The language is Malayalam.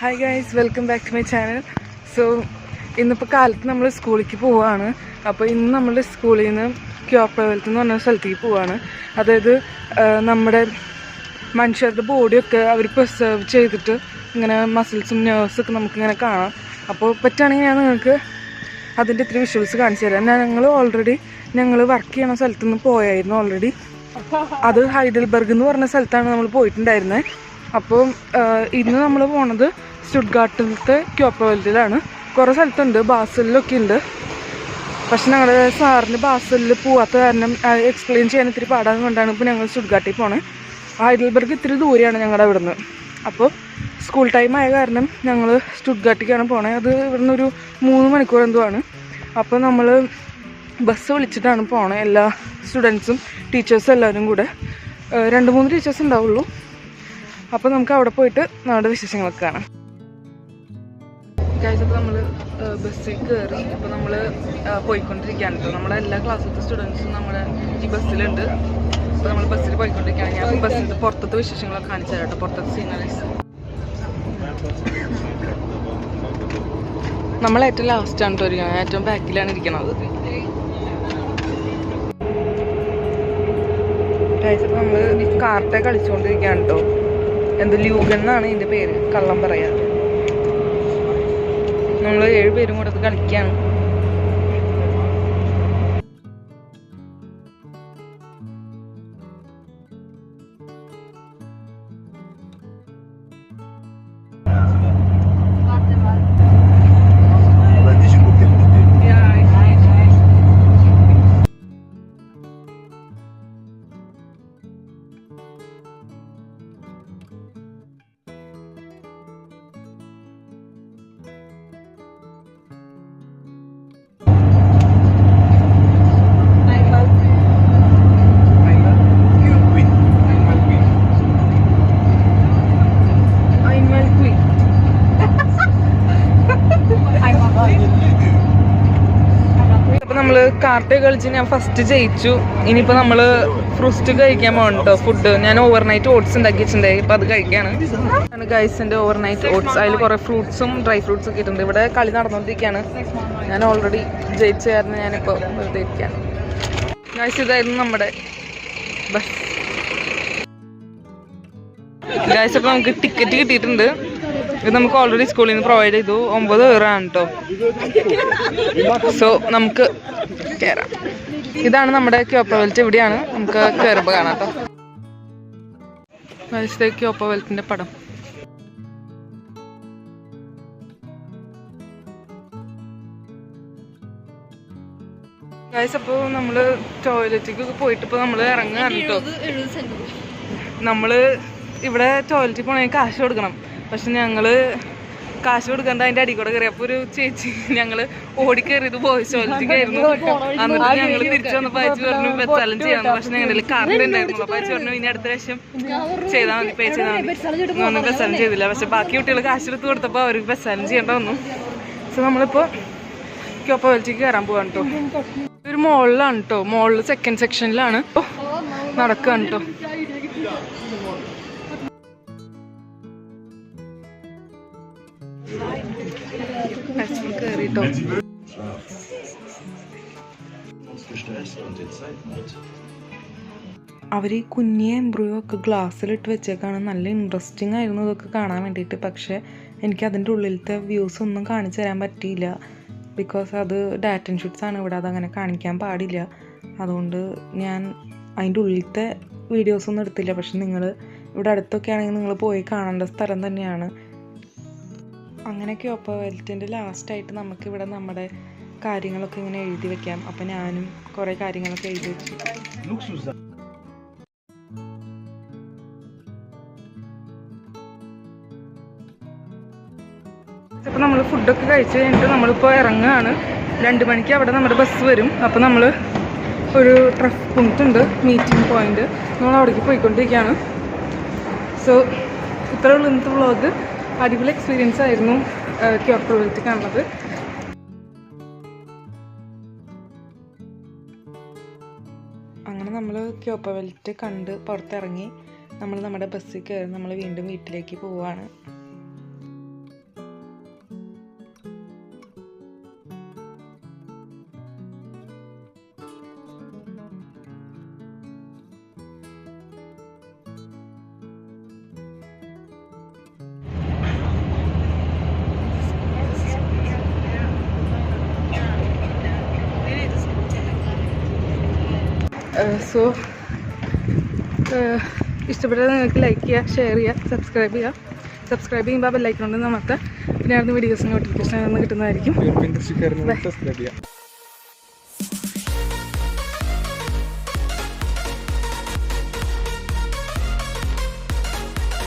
Hi guys, welcome back to my channel. So ഇന്നിപ്പോൾ കാലത്ത് നമ്മൾ സ്കൂളിലേക്ക് പോവുകയാണ്. അപ്പോൾ ഇന്ന് നമ്മൾ സ്കൂളിൽ നിന്ന് ക്യോപ്രവൽത്ത് എന്ന് പറഞ്ഞ സ്ഥലത്തേക്ക് പോവുകയാണ്. അതായത് നമ്മുടെ മനുഷ്യരുടെ ബോഡിയൊക്കെ അവർ പ്രിസർവ് ചെയ്തിട്ട് ഇങ്ങനെ മസിൽസും നെർവ്സൊക്കെ നമുക്കിങ്ങനെ കാണാം. അപ്പോൾ പറ്റുകയാണെങ്കിൽ ഞാൻ നിങ്ങൾക്ക് അതിൻ്റെ ഇത്തിരി വിഷ്വൽസ് കാണിച്ചു തരാം. ഞങ്ങൾ വർക്ക് ചെയ്യണ സ്ഥലത്തു നിന്ന് പോയായിരുന്നു ഓൾറെഡി. അത് ഹൈഡൽബർഗ് എന്ന് പറഞ്ഞ സ്ഥലത്താണ് നമ്മൾ പോയിട്ടുണ്ടായിരുന്നത്. അപ്പോൾ ഇന്ന് നമ്മൾ പോണത് സ്റ്റുട്ട്ഗാർട്ടിലത്തെ ക്യോപ്രവൽത്തിലാണ്. കുറേ സ്ഥലത്തുണ്ട്, ബാസലിലൊക്കെ ഉണ്ട്. പക്ഷെ ഞങ്ങളുടെ സാറിന് ബാസലിൽ പോവാത്ത കാരണം എക്സ്പ്ലെയിൻ ചെയ്യാൻ ഇത്തിരി പാടാന്ന് കൊണ്ടാണ് ഇപ്പോൾ ഞങ്ങൾ സ്റ്റുട്ട്ഗാർട്ടിൽ പോണത്. ഹൈഡൽബർഗ് ഇത്തിരി ദൂരെയാണ് ഞങ്ങളുടെ അവിടെ നിന്ന്. അപ്പോൾ സ്കൂൾ ടൈം ആയ കാരണം ഞങ്ങൾ സ്റ്റുട്ട്ഗാർട്ടിലേക്കാണ് പോണത്. അത് ഇവിടുന്ന് ഒരു 3 മണിക്കൂർ എന്തോ ആണ്. അപ്പോൾ നമ്മൾ ബസ് വിളിച്ചിട്ടാണ് പോണത്. എല്ലാ സ്റ്റുഡൻസും ടീച്ചേഴ്സും എല്ലാവരും കൂടെ 2-3 ടീച്ചേഴ്സ് ഉണ്ടാവുള്ളൂ. അപ്പോൾ നമുക്ക് അവിടെ പോയിട്ട് നമ്മുടെ വിശേഷങ്ങളൊക്കെ കാണാം. കഴിച്ചപ്പോൾ നമ്മൾ ബസ്സിൽ കയറി. ഇപ്പോൾ നമ്മൾ പോയിക്കൊണ്ടിരിക്കുകയാണ് കേട്ടോ. നമ്മുടെ എല്ലാ ക്ലാസ്സിലത്തെ സ്റ്റുഡൻസും നമ്മുടെ ഈ ബസ്സിലുണ്ട്. അപ്പോൾ നമ്മൾ ബസ്സിൽ പോയിക്കൊണ്ടിരിക്കുകയാണ്. ഞാൻ ബസ്സിൻ്റെ പുറത്തത്തെ വിശേഷങ്ങളൊക്കെ കാണിച്ചു തരാം കേട്ടോ, പുറത്തത്തെ സീനറീസ്. നമ്മൾ ഏറ്റവും ലാസ്റ്റാണ് കേട്ടോ ഇരിക്കുന്നത്, ഏറ്റവും ബാക്കിലാണ് ഇരിക്കുന്നത്. കഴിച്ചപ്പോൾ നമ്മൾ കാർട്ടേ കളിച്ചുകൊണ്ടിരിക്കുകയാണ് കേട്ടോ. ലൂഗൻ എന്നാണ് ഇതിൻ്റെ പേര്, കള്ളം പറയാം. നമ്മൾ 7 പേരും കൂടെ കളിക്കുകയാണ്. നമ്മൾ കാർട്ടേ കളിച്ച് ഞാൻ ഫസ്റ്റ് ജയിച്ചു. ഇനിയിപ്പോൾ നമ്മൾ ഫ്രൂസ്റ്റ് കഴിക്കാൻ പോകണം കേട്ടോ. ഫുഡ് ഞാൻ ഓവർനൈറ്റ് ഓട്സ് ഉണ്ടാക്കി വെച്ചിട്ടുണ്ടായി. ഇപ്പോൾ അത് കഴിക്കുകയാണ് ഗൈസിൻ്റെ ഓവർനൈറ്റ് ഓട്സ്. അതിൽ കുറേ ഫ്രൂട്ട്സും ഡ്രൈ ഫ്രൂട്ട്സും ഒക്കെ ഇട്ടുണ്ട്. ഇവിടെ കളി നടന്നുകൊണ്ടിരിക്കുകയാണ്. ഞാൻ ഓൾറെഡി ജയിച്ച കാരണം ഞാനിപ്പോൾ വെറുതെ ഇരിക്കുകയാണ്. ഗൈസ്, ഇതായിരുന്നു നമ്മുടെ ബസ്. ഗൈസ്, അപ്പോൾ നമുക്ക് ടിക്കറ്റ് കിട്ടിയിട്ടുണ്ട്. ഇത് നമുക്ക് ഓൾറെഡി സ്കൂളിൽ നിന്ന് പ്രൊവൈഡ് ചെയ്തു. 9 പേരാണ് കേട്ടോ. സോ നമുക്ക് കയറാം. ഇതാണ് നമ്മുടെ ക്യോപ്രവൽത്ത്. ഇവിടെയാണ്, നമുക്ക് കയറുമ്പോൾ കാണാം കേട്ടോ. ഗൈസ്, ക്യോപ്രവൽത്തിൻ്റെ പടം. ഗൈസ്, അപ്പോൾ നമ്മൾ ടോയ്ലറ്റിലേക്ക് പോയിട്ട് ഇപ്പോൾ നമ്മൾ ഇറങ്ങുകയാണ് കേട്ടോ. നമ്മൾ ഇവിടെ ടോയ്ലറ്റിൽ പോകണമെങ്കിൽ കാശ് കൊടുക്കണം. പക്ഷെ ഞങ്ങൾ കാശ് കൊടുക്കേണ്ട അതിൻ്റെ അടി കൂടെ കയറി. അപ്പോൾ ഒരു ചേച്ചി ഞങ്ങൾ ഓടിക്കയറിയത് ബോയ്സ് ടോയ്ലറ്റിക്കായിരുന്നു. എന്നിട്ട് ഞങ്ങൾ തിരിച്ചു വന്നപ്പോൾ അയച്ചു പറഞ്ഞു ബെച്ചാലും ചെയ്യാമെന്ന്. പക്ഷെ ഞങ്ങളുടെ കാർഡ് ഉണ്ടായിരുന്നു. അപ്പോൾ അയച്ചു പറഞ്ഞു ഇനി അടുത്ത പ്രാവശ്യം ചെയ്താൽ മതി, പേ ചെയ്താൽ മതി. ഒന്നും ബെച്ചാലും ചെയ്തില്ല. പക്ഷെ ബാക്കി കുട്ടികൾ കാശ് എടുത്ത് കൊടുത്തപ്പോൾ അവർക്ക് ബെച്ചാലും ചെയ്യേണ്ട വന്നു. സോ നമ്മളിപ്പോൾ ക്യോപ്രവൽത്തിക്ക് കയറാൻ പോകാൻ കേട്ടോ. ഒരു മോളിലാണ് കേട്ടോ. മോളിൽ സെക്കൻഡ് സെക്ഷനിലാണ് നടക്കുകയാണ് കേട്ടോ. കയറിട്ടോ. അവർ ഈ കുഞ്ഞി എംബ്രോയോ ഒക്കെ ഗ്ലാസ്സിലിട്ട് വെച്ചേക്കാണ്. നല്ല ഇൻട്രസ്റ്റിംഗ് ആയിരുന്നു ഇതൊക്കെ കാണാൻ വേണ്ടിയിട്ട്. പക്ഷേ എനിക്ക് അതിൻ്റെ ഉള്ളിലത്തെ വ്യൂസ് ഒന്നും കാണിച്ചു തരാൻ പറ്റിയില്ല. ബിക്കോസ് അത് ഡാറ്റൻ ഷൂട്ട്സ് ആണ് ഇവിടെ, അതങ്ങനെ കാണിക്കാൻ പാടില്ല. അതുകൊണ്ട് ഞാൻ അതിൻ്റെ ഉള്ളിലത്തെ വീഡിയോസൊന്നും എടുത്തില്ല. പക്ഷെ നിങ്ങൾ ഇവിടെ അടുത്തൊക്കെ ആണെങ്കിൽ നിങ്ങൾ പോയി കാണേണ്ട സ്ഥലം തന്നെയാണ്. അങ്ങനെ ക്യോപ്രവൽത്തിൻ്റെ ലാസ്റ്റായിട്ട് നമുക്കിവിടെ നമ്മുടെ കാര്യങ്ങളൊക്കെ ഇങ്ങനെ എഴുതി വെക്കാം. അപ്പം ഞാനും കുറേ കാര്യങ്ങളൊക്കെ എഴുതി വെച്ചു. അപ്പോൾ നമ്മൾ ഫുഡൊക്കെ കഴിച്ച് കഴിഞ്ഞിട്ട് നമ്മളിപ്പോൾ ഇറങ്ങുകയാണ്. 2 മണിക്ക് അവിടെ നമ്മുടെ ബസ് വരും. അപ്പോൾ നമ്മൾ ഒരു ട്രഫ് പോയിന്റ് ഉണ്ട്, മീറ്റിംഗ് പോയിന്റ്. നമ്മൾ അവിടേക്ക് പോയിക്കൊണ്ടിരിക്കുകയാണ്. സോ ഇത്രയേ ഉള്ളൂ ഇന്നത്തെ വ്ളോഗ്. അടിപൊളി എക്സ്പീരിയൻസ് ആയിരുന്നു ക്യോപ്രവൽത്ത് കാണുന്നത്. അങ്ങനെ നമ്മൾ ക്യോപ്രവൽത്ത് കണ്ട് പുറത്തിറങ്ങി നമ്മൾ നമ്മുടെ ബസ്സിൽ കയറി നമ്മൾ വീണ്ടും വീട്ടിലേക്ക് പോവുകയാണ്. സോ ഇഷ്ടപ്പെട്ടാൽ നിങ്ങൾക്ക് ലൈക്ക് ചെയ്യുക, ഷെയർ ചെയ്യുക, സബ്സ്ക്രൈബ് ചെയ്യുമ്പോൾ ബെല്ലൈക്കൺ കൊണ്ട് നമുക്ക് പിന്നെ അടുത്ത വീഡിയോസിന് നോട്ടിഫിക്കേഷൻ കിട്ടുന്നതായിരിക്കും.